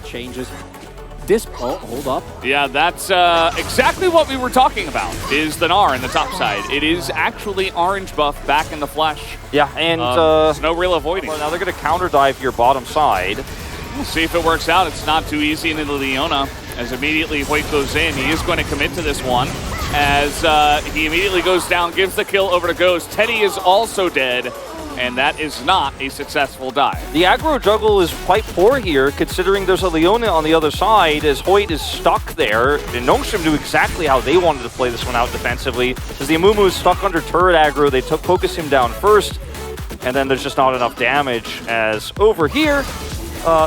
changes. This, oh, hold up. Yeah, that's exactly what we were talking about, is the Gnar in the top side. It is actually orange buff back in the flesh. Yeah, and there's no real avoiding. Well, now they're going to counter dive your bottom side. We'll see if it works out. It's not too easy into Leona, as immediately Hoyt goes in. He is going to commit to this one, as he immediately goes down, gives the kill over to Ghost. Teddy is also dead, and that is not a successful dive. The aggro juggle is quite poor here, considering there's a Leona on the other side, as Hoyt is stuck there. And Nongshim knew exactly how they wanted to play this one out defensively, as the Amumu is stuck under turret aggro. They focus him down first, and then there's just not enough damage, as over here,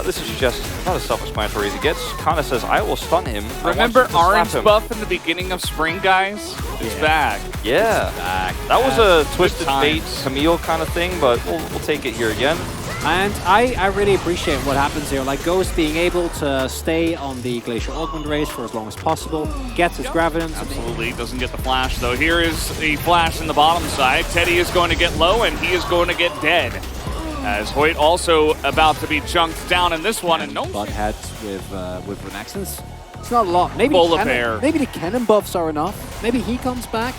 this is just not as self-explanatory as it gets. Kana says, I will stun him. Remember orange buff in the beginning of spring, guys? It's back. Yeah. It's back. That was a Twisted Fate Camille kind of thing, but we'll take it here again. And I really appreciate what happens here. Like Ghost being able to stay on the Glacial Augment race for as long as possible, gets his Gravidence. Absolutely, doesn't get the flash though. Here is the flash in the bottom side. Teddy is going to get low, and he is going to get dead. As Hoyt also about to be chunked down in this one, and no butt heads with Renexence. It's not a lot. Maybe the cannon buffs are enough. Maybe he comes back.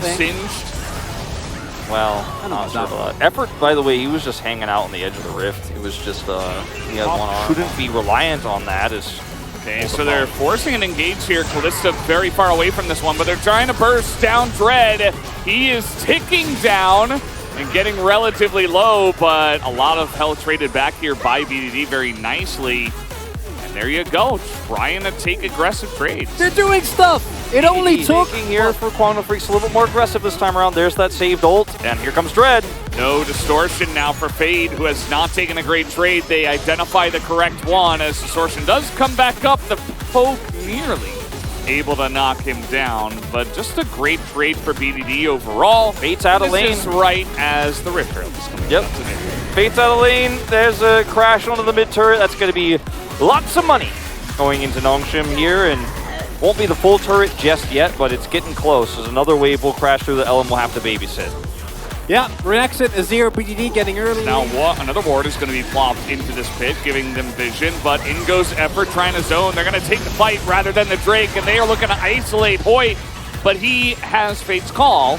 Singed. Well, I'm not sure about that. Effort, by the way, he was just hanging out on the edge of the rift. It was just he had one arm. Couldn't be reliant on that. Okay, so they're forcing an engage here. Kalista very far away from this one, but they're trying to burst down Dread. He is ticking down and getting relatively low, but a lot of health traded back here by BDD very nicely. And there you go, trying to take aggressive trades. They're doing stuff! It only took... here for Quantum Freaks a little bit more aggressive this time around. There's that saved ult, and here comes Dread. No distortion now for Fade, who has not taken a great trade. They identify the correct one, as distortion does come back up. The poke nearly able to knock him down, but just a great trade for BDD overall. Fate's out of lane. This is right as the Rift Trail is coming. Yep. Fate's out of lane. There's a crash onto the mid turret. That's going to be lots of money going into Nongshim here, and won't be the full turret just yet, but it's getting close. As another wave will crash through, the LM will have to babysit. Yeah, Renexit, Azir, BDD getting early. Now another ward is going to be plopped into this pit, giving them vision, but in goes Effort trying to zone. They're going to take the fight rather than the Drake, and they are looking to isolate Hoyt, but he has Fate's call.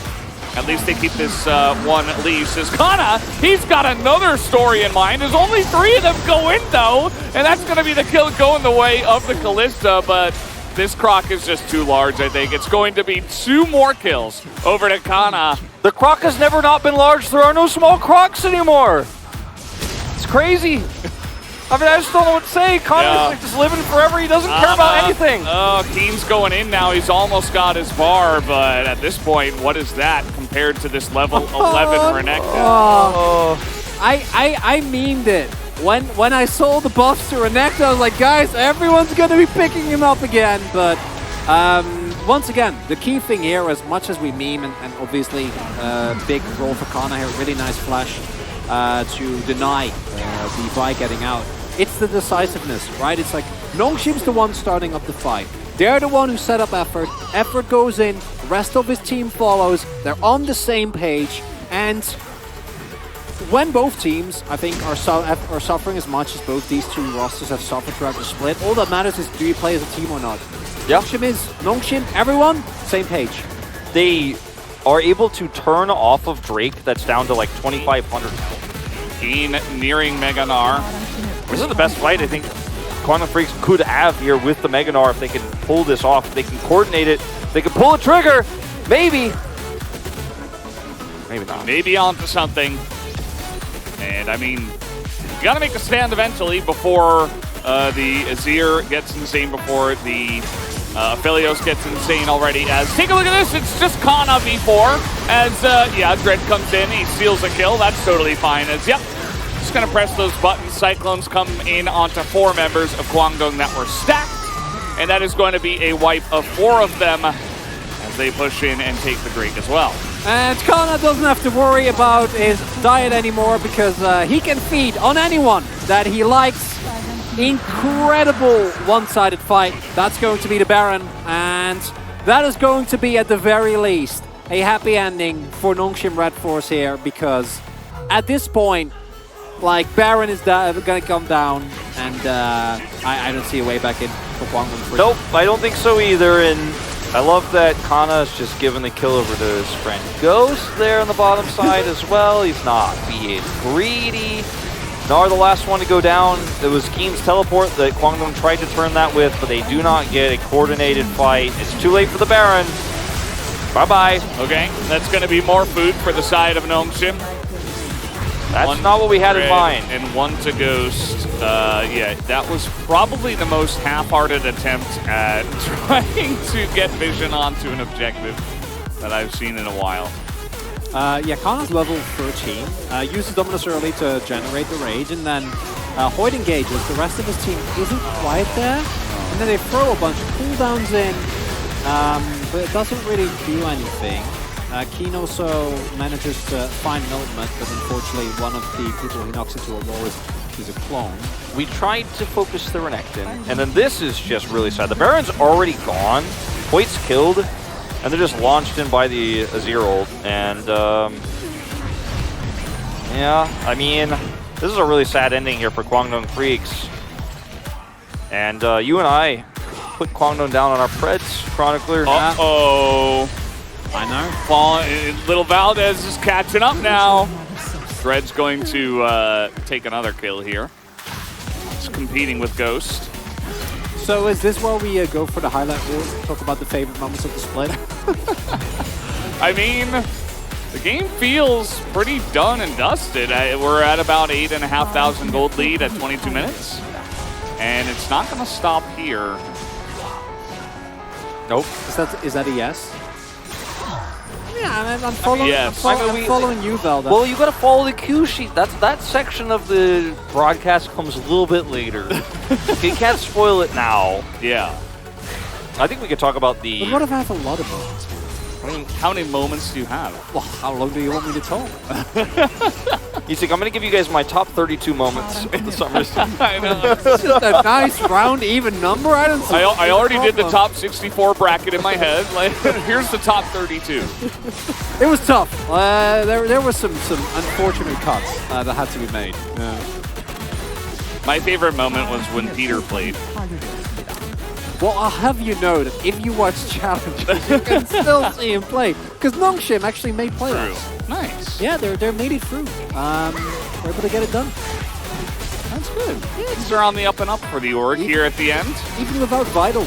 At least they keep this one leash. As Kana, he's got another story in mind. There's only 3 of them go in, though, and that's going to be the kill going the way of the Kalista, but this Croc is just too large, I think. It's going to be 2 more kills over to Kana. The Croc has never not been large. There are no small Crocs anymore. It's crazy. I mean, I just don't know what to say. Kana's like just living forever. He doesn't care about anything. Oh, Keen's going in now. He's almost got his bar, but at this point, what is that compared to this level 11 Renekton? I memed it. When I saw the buffs to Renekton, I was like, guys, everyone's going to be picking him up again. But once again, the key thing here, as much as we meme, and obviously big role for Kana here, really nice flash to deny the Vi getting out. It's the decisiveness, right? It's like Nongshim's the one starting up the fight. They're the one who set up Effort. Effort goes in, the rest of his team follows. They're on the same page, and when both teams, I think, are suffering as much as both these 2 rosters have suffered throughout the split, all that matters is, do you play as a team or not? Yeah. Nongshim, everyone, same page. They are able to turn off of Drake that's down to like 2,500. Keen nearing Mega Gnar. This is the best fight I think Quantum Freaks could have here with the Mega Gnar if they can pull this off. If they can coordinate it, they can pull a trigger. Maybe. Maybe not. Maybe onto something. And I mean, you gotta make a stand eventually before the Azir gets insane, before the Aphelios gets insane already. As take a look at this, it's just Kana v4. As Dread comes in, he steals a kill. That's totally fine. As just gonna press those buttons. Cyclones come in onto 4 members of Kwangdong that were stacked, and that is going to be a wipe of 4 of them as they push in and take the Drake as well. And Kana doesn't have to worry about his diet anymore because he can feed on anyone that he likes. Incredible one-sided fight. That's going to be the Baron, and that is going to be, at the very least, a happy ending for Nongshim Red Force here, because at this point, like, Baron is going to come down, and I don't see a way back in for Guangdong Free. Nope, I don't think so either. And I love that Canna is just giving the kill over to his friend Ghost there on the bottom side as well. He's not being greedy. Gnar, the last one to go down. It was Keen's teleport that Guangdong tried to turn that with, but they do not get a coordinated fight. It's too late for the Baron. Bye-bye. Okay, that's going to be more food for the side of Nongshim. That's one not what we had in mind. And one to Ghost. Yeah, that was probably the most half-hearted attempt at trying to get vision onto an objective that I've seen in a while. Yeah, Canna's level 13. Uses Dominus early to generate the rage, and then Hoyt engages. The rest of his team isn't quite there. And then they throw a bunch of cooldowns in, but it doesn't really do anything. Keen also manages to find an ultimate, but unfortunately one of the people he knocks into a wall is a clone. We tried to focus the Renekton, and then this is just really sad. The Baron's already gone, Hoyt's killed, and they're just launched in by the Azir ult. And yeah, I mean, this is a really sad ending here for Guangdong Freaks. And you and I put Guangdong down on our Preds, Chronicler. Uh-oh. I know. Little Valdez is catching up now. Thread's going to take another kill here. It's competing with Ghost. So is this where we go for the highlight reel? Talk about the favorite moments of the split? I mean, the game feels pretty done and dusted. We're at about 8,500 gold lead at 22 minutes. And it's not going to stop here. Nope. Is that a yes? Yeah, I'm following, yes. I'm following you, Velda. Well, you got to follow the cue sheet. That section of the broadcast comes a little bit later. You can't spoil it now. Yeah. I think we could talk about the... But what if I have a lot of moments? I mean, how many moments do you have? Well, how long do you want me to talk? You think I'm going to give you guys my top 32 moments of the summer season? I know. It's just a nice, round, even number. I already did the top 64 bracket in my head. Like, here's the top 32. It was tough. There were some unfortunate cuts that had to be made. Yeah. My favorite moment was when Peter played. Well, I'll have you know that if you watch challenges, you can still see him play. Because Nongshim actually made playoffs. True. Nice. Yeah, they're made it through. They're able to get it done. That's good. Yeah, they're on the up and up for the org here at the end. Even without Vital,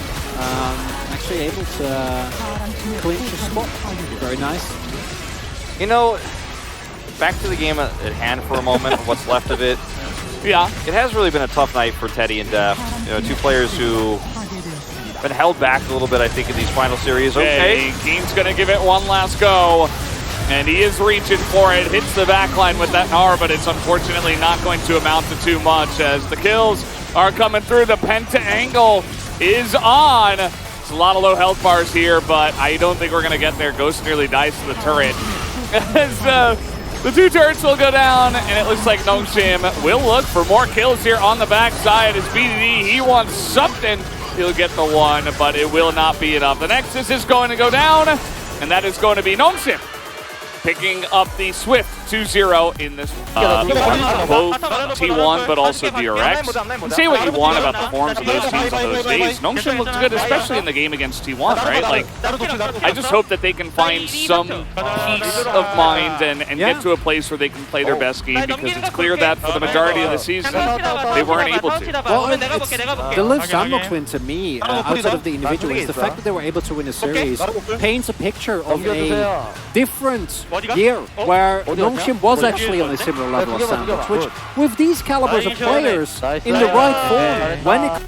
actually able to clinch a spot. Very nice. You know, back to the game at hand for a moment, what's left of it. Yeah. It has really been a tough night for Teddy and Def. You know, two players who been held back a little bit, I think, in these final series. Okay. Keen's going to give it one last go. And he is reaching for it. Hits the backline with that Gnar, but it's unfortunately not going to amount to too much as the kills are coming through. The Penta angle is on. It's a lot of low health bars here, but I don't think we're going to get there. Ghost nearly dies to the turret. As the two turrets will go down, and it looks like Nongshim will look for more kills here on the backside as BDD, he wants something. He'll get the one, but it will not be enough. The Nexus is going to go down, and that is going to be Nongshim picking up the Swift 2-0 in this both T1 but also DRX. And say what you want about the forms of those teams on those days. Nongshim looked good, especially in the game against T1, right? Like, I just hope that they can find some peace of mind and get to a place where they can play their best game, because it's clear that for the majority of the season, they weren't able to. Well, the Liv Sandbox win to me, outside of the individual, is the fact that they were able to win a series paints a picture of a different year where Nongshim was actually on a similar level as Sandbox, which with these calibers of players in the right form, when it